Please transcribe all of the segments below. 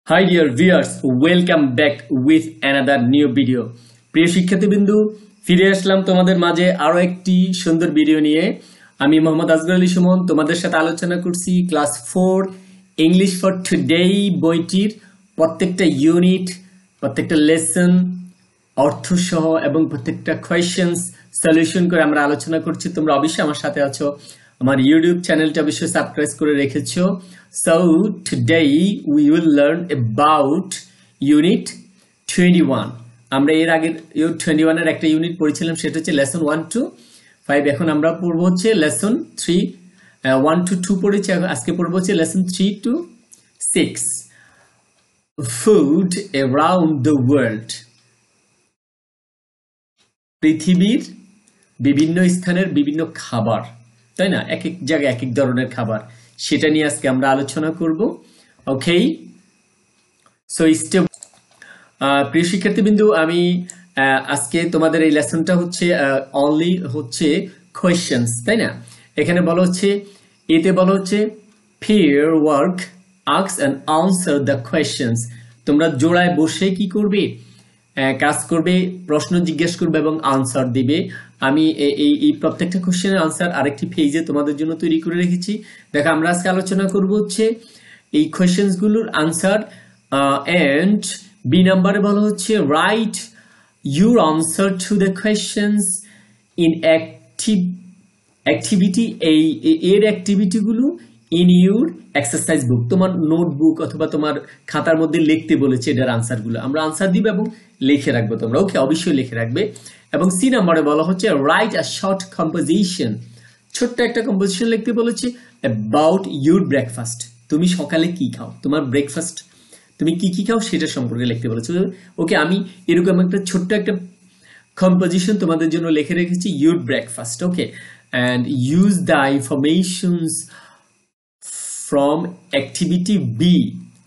Hi dear viewers, welcome back with another new video. প্রিয় শিক্ষার্থীবৃন্দু, ফিরে আসলাম তোমাদের মাঝে আরো একটি সুন্দর ভিডিও নিয়ে। আমি মোহাম্মদ আসগর আলী সুমন তোমাদের সাথে আলোচনা করছি ক্লাস 4 ইংলিশ ফর টুডে বইটির প্রত্যেকটা ইউনিট, প্রত্যেকটা লেসন অর্থ সহ এবং প্রত্যেকটা কোয়েশ্চেন্স সলিউশন করে আমরা আলোচনা করছি। তোমরা অবশ্যই আমার সাথে আছো, আমার ইউটিউব চ্যানেলটা অবশ্যই সাবস্ক্রাইব করে রেখেছো। So today we will learn about unit 21. আমরা এর আগে 21 এর একটা ইউনিট পড়েছিলাম, সেটা হচ্ছে লেসন 1 to 5। এখন আমরা পড়ব হচ্ছে লেসন 3 1 to 2 পড়েছি, আজকে পড়ব হচ্ছে lesson 3 to 6। Food around the world, পৃথিবীর বিভিন্ন স্থানের বিভিন্ন খাবার, তাই না? এক এক জায়গায় এক এক ধরনের খাবার, সেটা নিয়ে আজকে আমরা আলোচনা করব। ওকে, সো স্টেপ। প্রিয় শিক্ষার্থীবৃন্দু, আমি আজকে তোমাদের এই লেসনটা হচ্ছে অনলি হচ্ছে কোয়েশ্চেন্স, তাই না? এখানে বলা হচ্ছে, এতে বলা হচ্ছে pair work ask and answer the questions. তোমরা জোড়ায় বসে কি করবে? কাজ করবে, প্রশ্ন জিজ্ঞেস করবে এবং আনসার দিবে। আমি এই প্রত্যেকটা কোশ্চেনের আনসার আরেকটি পেজে তোমাদের জন্য তৈরি করে রেখেছি। দেখো, আমরা আজকে আলোচনা করব হচ্ছে এই কোশ্চেন্স গুলোর আনসার। এন্ড বি নাম্বারে বলা হচ্ছে right your answer to the questions in activity. এর অ্যাক্টিভিটি গুলো ইন ইউর এক্সারসাইজ বুক, তোমার নোটবুক অথবা তোমার খাতার মধ্যে লিখতে বলেছে এটার আনসার গুলো। আমরা আনসার দিব এবং লিখে রাখবো, তোমরা ওকে অবশ্যই লিখে রাখবে। এবং সি নাম্বারে বলা হচ্ছে রাইট আ শর্ট কম্পোজিশন, ছোট্ট একটা কম্পোজিশন লিখতে বলেছে অ্যাবাউট ইউর ব্রেকফাস্ট। তুমি সকালে কি খাও, তোমার ব্রেকফাস্ট তুমি কি কি খাও সেটা সম্পর্কে লিখতে বলেছে। ওকে, আমি এরকম একটা ছোট্ট একটা কম্পোজিশন তোমাদের জন্য লিখে রেখেছি, your breakfast. Okay, and use the informations from activity B.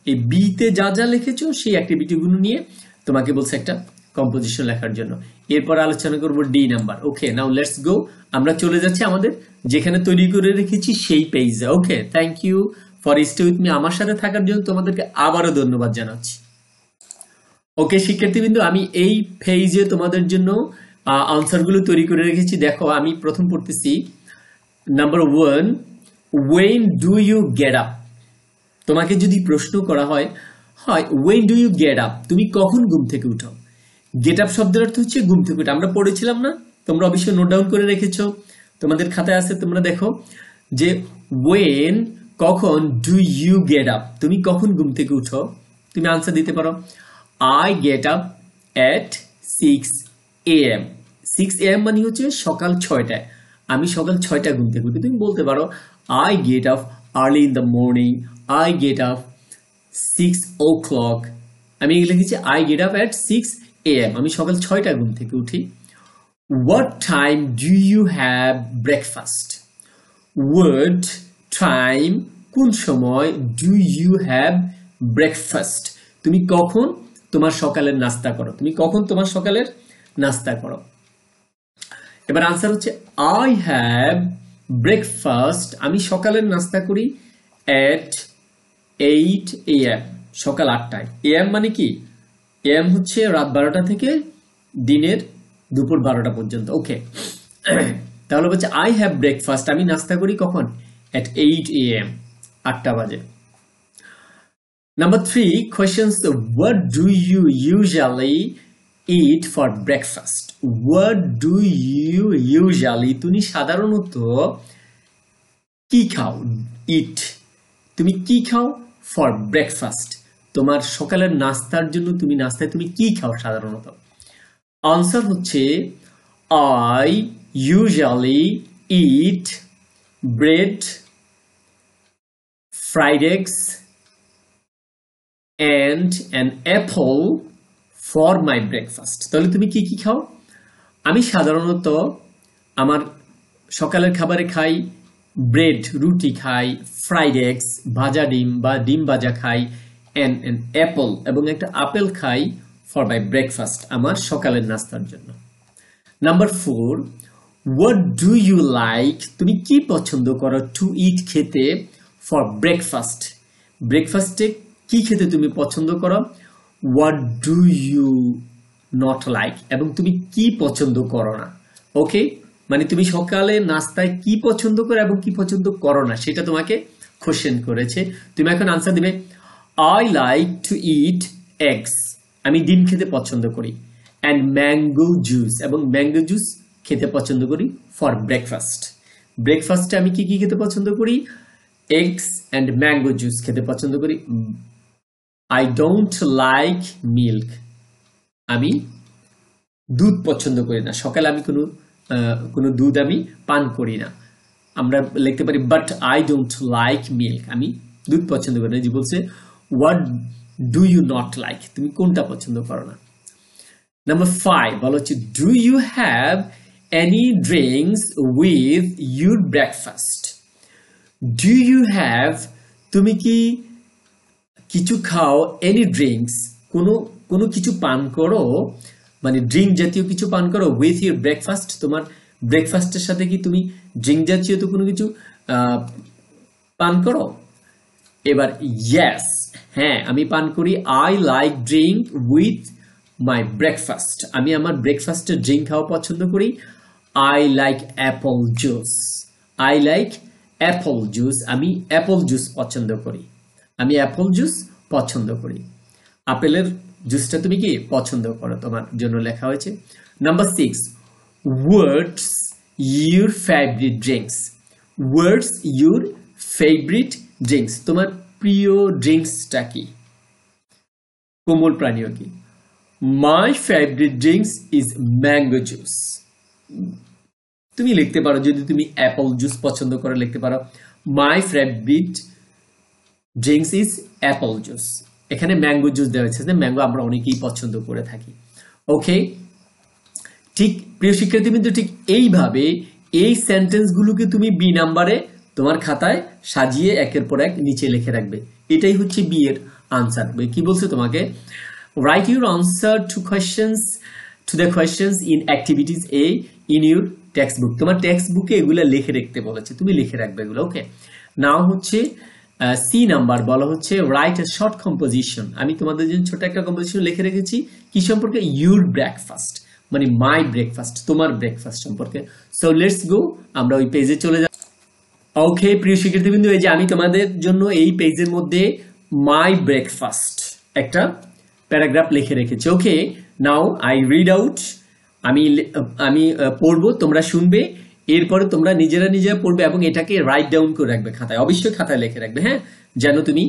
এই বিতে যা যা লিখেছো সেই অ্যাক্টিভিটিগুলো নিয়ে তোমাকে বলছে একটা কম্পোজিশন লেখার জন্য। এরপর আলোচনা করব D number. Okay, now let's go. আমরা চলে যাচ্ছি আমাদের যেখানে তৈরি করে রেখেছি সেই পেজে। Okay, thank you for stay with me. আমার সাথে থাকার জন্য তোমাদেরকে আবারও ধন্যবাদ জানাচ্ছি। ওকে শিক্ষার্থীবৃন্দ, আমি এই পেজে তোমাদের জন্য আনসারগুলো তৈরি করে রেখেছি। দেখো, আমি প্রথম পড়তেছি number 1, when do you get up? তোমাকে যদি প্রশ্ন করা হয় when do you get up, তুমি কখন ঘুম থেকে উঠো? গেট আপ শব্দের অর্থ হচ্ছে ঘুম থেকে উঠা। আমরা পড়েছিলাম না? তোমরা অবশ্যই নোট ডাউন করে রেখেছো, তোমাদের খাতায় আছে। তোমরা দেখো যে when, কখন, do you get up, তুমি কখন ঘুম থেকে উঠো? তুমি আনসার দিতে পারো I get up at 6 AM। 6 AM মানে হচ্ছে সকাল 6টায়। আমি সকাল 6টায় ঘুম থেকে উঠি। তুমি বলতে পারো I get up early in the morning, I get up 6 o'clock। আমি লিখেছি I get up at 6 AM, আমি সকাল 6টায় ঘুম থেকে উঠি। What time do you have breakfast? What time, কোন সময়, do you have breakfast, তুমি কখন তোমার সকালের নাস্তা করো? তুমি কখন তোমার সকালের নাস্তা করো? এবার আনসার হচ্ছে I have breakfast, আমি সকালের নাস্তা করি at 8 AM, সকাল 8টায়। AM মানে কি? AM হচ্ছে রাত 12টা থেকে দিনের দুপুর 12টা পর্যন্ত। ওকে, তাহলে হচ্ছে I have breakfast, আমি নাস্তা করি কখন? at 8 AM, 8টা বাজে। Number 3 questions, what do you usually eat for breakfast? What do you usually, তুমি সাধারণত কি খাও? eat, তুমি কি খাও? for breakfast, তোমার সকালের নাস্তার জন্য তুমি নাস্তায় তুমি কি খাও সাধারণত? আনসার হচ্ছে I usually eat bread, fried eggs and an apple for my breakfast। তাহলে তুমি কি কি খাও? আমি সাধারণত আমার সকালের খাবারে খাই ব্রেড, রুটি খাই, ফ্রাইড এগস, ভাজা ডিম বা ডিম ভাজা খাই, and an apple, এবং একটা আপেল খাই for my breakfast, আমার সকালের নাস্তার জন্য। Number 4, what do you like, তুমি কি পছন্দ করো to eat, খেতে, for breakfast, ব্রেকফাস্টে কি খেতে তুমি পছন্দ করো, what do you not like, এবং তুমি কি পছন্দ করো না। ওকে, মানে তুমি সকালে নাস্তায় কি পছন্দ করো এবং কি পছন্দ করো না সেটা তোমাকে কোশ্চেন করেছে। তুমি এখন আনসার দিবে I like to it eggs, আমি ডিম খেতে পছন্দ করি, অ্যান্ড ম্যাঙ্গো জুস, এবং ম্যাঙ্গো জুস খেতে পছন্দ করি ফর ব্রেকফাস্ট। ব্রেকফাস্টে আমি কি কি খেতে পছন্দ করি, এগস অ্যান্ড ম্যাঙ্গো জুস খেতে পছন্দ করি। আই ডোন্ট লাইক মিল্ক, আমি দুধ পছন্দ করি না, সকালে আমি কোনো দুধ আমি পান করি না। আমরা লিখতে পারি but I don't like milk, আমি দুধ পছন্দ করি না। যে বলছে what do you not like, তুমি কোনটা পছন্দ করো না। নাম্বার 5 বলা হচ্ছে do you have any drinks with your breakfast. Do you have, তুমি কি কিছু খাও, এনি ড্রিঙ্কস, কোনো কিছু পান করো, মানে ড্রিঙ্ক জাতীয় কিছু পান করো, উইথ ইউর ব্রেকফাস্ট, তোমার ব্রেকফাস্টের সাথে কি তুমি ড্রিঙ্ক জাতীয় তো কোনো কিছু পান করো। এবার ইয়েস, হ্যাঁ আমি পান করি। I like drink with my breakfast, আমি আমার ব্রেকফাস্টে ড্রিঙ্ক খাওয়া পছন্দ করি। I like apple juice, I like apple juice, আমি অ্যাপল জুস পছন্দ করি, আমি অ্যাপল জুস পছন্দ করি। আপেলের জুসটা তুমি কি পছন্দ করো, তোমার জন্য লেখা হয়েছে। Number 6 words your favourite drinks, words your favourite drinks, তোমার প্রিয় ড্রিঙ্কসটা কি, কোমল প্রাণীয় কি। My favourite drinks is mango juice, তুমি লিখতে পারো যদি তুমি অ্যাপল জুস পছন্দ করো লিখতে পারো my favourite drinks is Apple juice. এখানে ম্যাঙ্গো জুস দেওয়া হয়েছে, ম্যাঙ্গো আমরা অনেকেই পছন্দ করে থাকি। ওকে, ঠিক প্রিয় শিক্ষার্থীবৃন্দ, ঠিক এইভাবে এই সেন্টেন্সগুলোকে তুমি বি নাম্বারে তোমার খাতায় সাজিয়ে একের পর এক নিচে লিখে রাখবে। এটাই হচ্ছে বি এর আনসার। কি বলছে তোমাকে, right your answer to the questions in activities A in your text book. তোমার টেক্সট বুকে এগুলো লিখে রাখতে বলেছে, তুমি লিখে রাখবে এগুলো। ওকে, নাও হচ্ছে সি নাম্বার বলা হচ্ছে রাইট এ শর্ট কম্পোজিশন। আমি তোমাদের জন্য ছোট একটা কম্পোজিশন লিখে রেখেছি কি সম্পর্কে, ইউর ব্রেকফাস্ট, মানে মাই ব্রেকফাস্ট, তোমার ব্রেকফাস্ট সম্পর্কে। সো লেটস গো, আমরা ওই পেজে চলে যাব। ওকে প্রিয় শিক্ষার্থীবৃন্দ, এই যে আমি তোমাদের জন্য এই পেজের মধ্যে মাই ব্রেকফাস্ট একটা প্যারাগ্রাফ লিখে রেখেছি। ওকে, নাও আই রিড আউট, আমি পড়বো, তোমরা শুনবে, এরপরে তোমরা নিজেরা পড়বে এবং এটাকে রাইট ডাউন করে রাখবে খাতায়, অবশ্যই খাতায় লিখে রাখবে, হ্যাঁ, যেন তুমি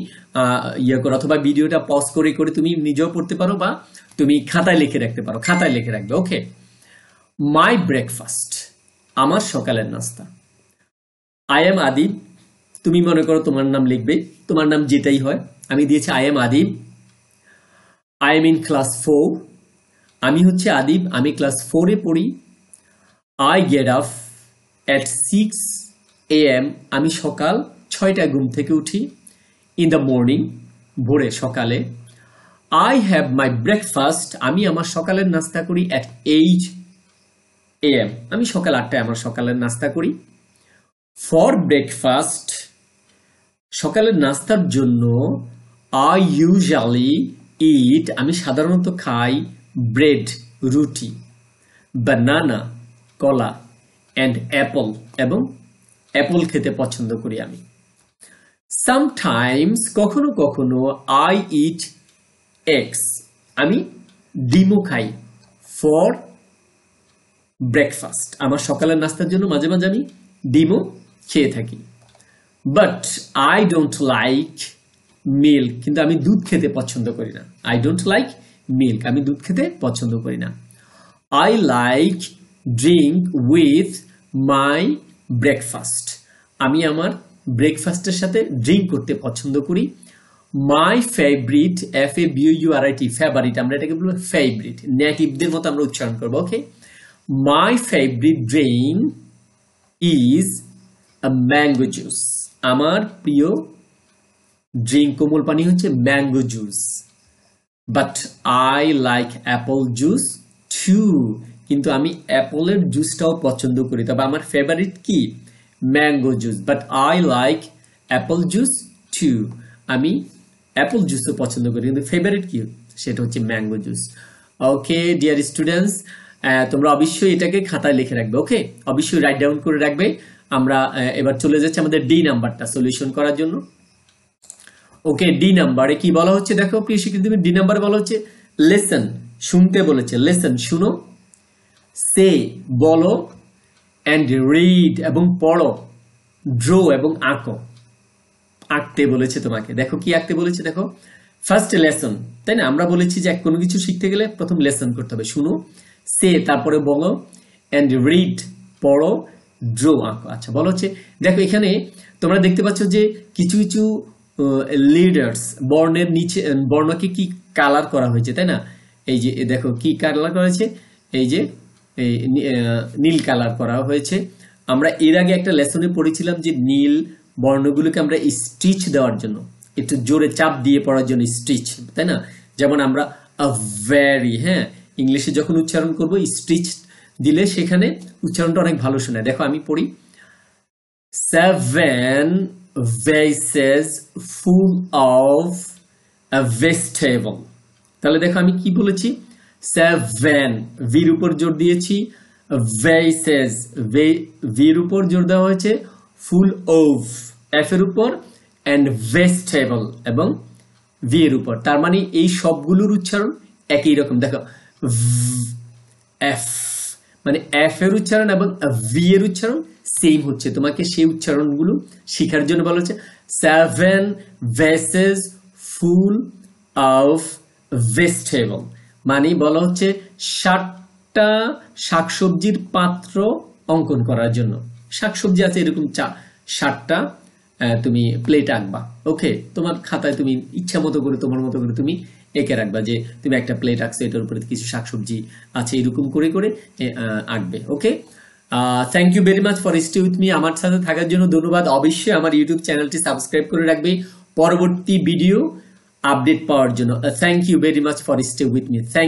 ইয়ে করো, অথবা ভিডিওটা পজ করে করে তুমি নিজেও পড়তে পারো বা তুমি খাতায় লিখে রাখতে পারো, খাতায় লিখে রাখবে। ওকে, মাই ব্রেকফাস্ট, আমার সকালের নাস্তা। আই এম আদিব, তুমি মনে করো তোমার নাম লিখবে, তোমার নাম যেটাই হয়। আমি দিয়েছি I am Adib. I am in class 4, আমি হচ্ছে আদিব, আমি ক্লাস 4-এ পড়ি। I get up at 6 AM, আমি সকাল 6টায় ঘুম থেকে উঠি। ইন দ্য মর্নিং, ভোরে সকালে। আই হ্যাভ মাই ব্রেকফাস্ট, আমি আমার সকালের নাস্তা করি at 8 AM, আমি সকাল 8টায় আমার সকালের নাস্তা করি। ফর ব্রেকফাস্ট, সকালের নাস্তার জন্য আই ইউজুয়ালি ইট, আমি সাধারণত খাই ব্রেড, রুটি, বানানা, কলা, and apple, এবং অ্যাপল খেতে পছন্দ করি আমি। সামটাইমস, কখনো কখনো, আই ইট এগস, আমি ডিমও খাই। ফর ব্রেকফাস্ট, আমার সকালের নাস্তার জন্য মাঝে মাঝে আমি ডিমও খেয়ে থাকি। But I don't like milk, কিন্তু আমি দুধ খেতে পছন্দ করি না। আই ডোন্ট লাইক মিল্ক, আমি দুধ খেতে পছন্দ করি না। I like drink with my breakfast, আমি আমার ব্রেকফাস্টের সাথে ড্রিঙ্ক করতে পছন্দ করি। মাই ফেভারিট, FAVOURIT, ফেভারিট, আমরা এটাকে বলবো ফেভারিট, নেটিভদের মতো আমরা উচ্চারণ করবো। Okay, my favourite drink is a mango juice, আমার প্রিয় ড্রিঙ্ক কোমল পানি হচ্ছে mango juice. But I like apple juice too, কিন্তু আমি অ্যাপলের জুসটাও পছন্দ করি, তবে আমার ফেভারিট কি mango juice. But I like apple juice too, আমি অ্যাপল জুসও পছন্দ করি, কিন্তু ফেভারিট কি, সেটা হচ্ছে mango juice. Okay dear students, তোমরা অবশ্যই এটাকে খাতায় লিখে রাখবে। ওকে, অবশ্যই রাইট ডাউন করে রাখবে। আমরা এবার চলে যাচ্ছি আমাদের ডি নাম্বারটা সলিউশন করার জন্য। ওকে, ডি নাম্বারে কি বলা হচ্ছে দেখো প্রিয় শিক্ষার্থী, ডি নাম্বারে বলা হচ্ছে লেসন, শুনতে বলেছে, লেসন শুনো, সে বলো, অ্যান্ড রিড এবং পড়ো, ড্র এবং আঁকো, আঁকতে বলেছে তোমাকে। দেখো কি আঁকতে বলেছে, দেখো ফার্স্ট লেসন, তাই না? আমরা বলেছি যে কোনো কিছু শিখতে গেলে প্রথম লেসন করতে হবে, শুনো, সে তারপরে বলো, অ্যান্ড রিড পড়ো, ড্র আঁকো। আচ্ছা, বলা হচ্ছে দেখো এখানে তোমরা দেখতে পাচ্ছ যে কিছু কিছু লিডার্স বর্ণের নিচে বর্ণকে কি কালার করা হয়েছে, তাই না? এই যে দেখো কি কালার করা হয়েছে, এই যে নীল কালার করা হয়েছে। আমরা এর আগে একটা লেসনে পড়েছিলাম যে নীল বর্ণগুলোকে আমরা স্টিচ দেওয়ার জন্য, একটু জোরে চাপ দিয়ে পড়ার জন্য স্টিচ, তাই না? যেমন আমরা ভেরি, হ্যাঁ, ইংলিশে যখন উচ্চারণ করব স্টিচ দিলে সেখানে উচ্চারণটা অনেক ভালো শোনায়। দেখো আমি পড়ি, 7 vases full of a vegetable। তাহলে দেখো আমি কি বলেছি, 7 ভির উপর জোর দিয়েছি, vases ভির উপর জোর দেওয়া হয়েছে, ফুল অফ এফ এর উপর, অ্যান্ড ভেজিটেবল এবং ভি এর উপর। তার মানে এই সবগুলোর উচ্চারণ একই রকম। দেখো এফ মানে এফ এর উচ্চারণ এবং ভি এর উচ্চারণ সেম হচ্ছে। তোমাকে সেই উচ্চারণগুলো শেখার জন্য বলা হচ্ছে 7 vases full of vegetable, মানে বলা হচ্ছে 7টা শাকসবজির পাত্র অঙ্কন করার জন্য। শাকসবজি আছে এরকম 7টা, তুমি প্লেট আঁকবা। ওকে, তোমার খাতায় তুমি ইচ্ছা মতো করে তোমার মতো করে তুমি এঁকে রাখবা যে তুমি একটা প্লেট আঁকছো, এটার উপরে কিছু শাকসবজি আছে, এরকম করে করে আঁকবে। Okay, thank you very much for stay with me. আমার সাথে থাকার জন্য ধন্যবাদ। অবশ্যই আমার ইউটিউব চ্যানেলটি সাবস্ক্রাইব করে রাখবে পরবর্তী ভিডিও আপডেট পাওয়ার জন্য। Thank you very much for stay with me. Thank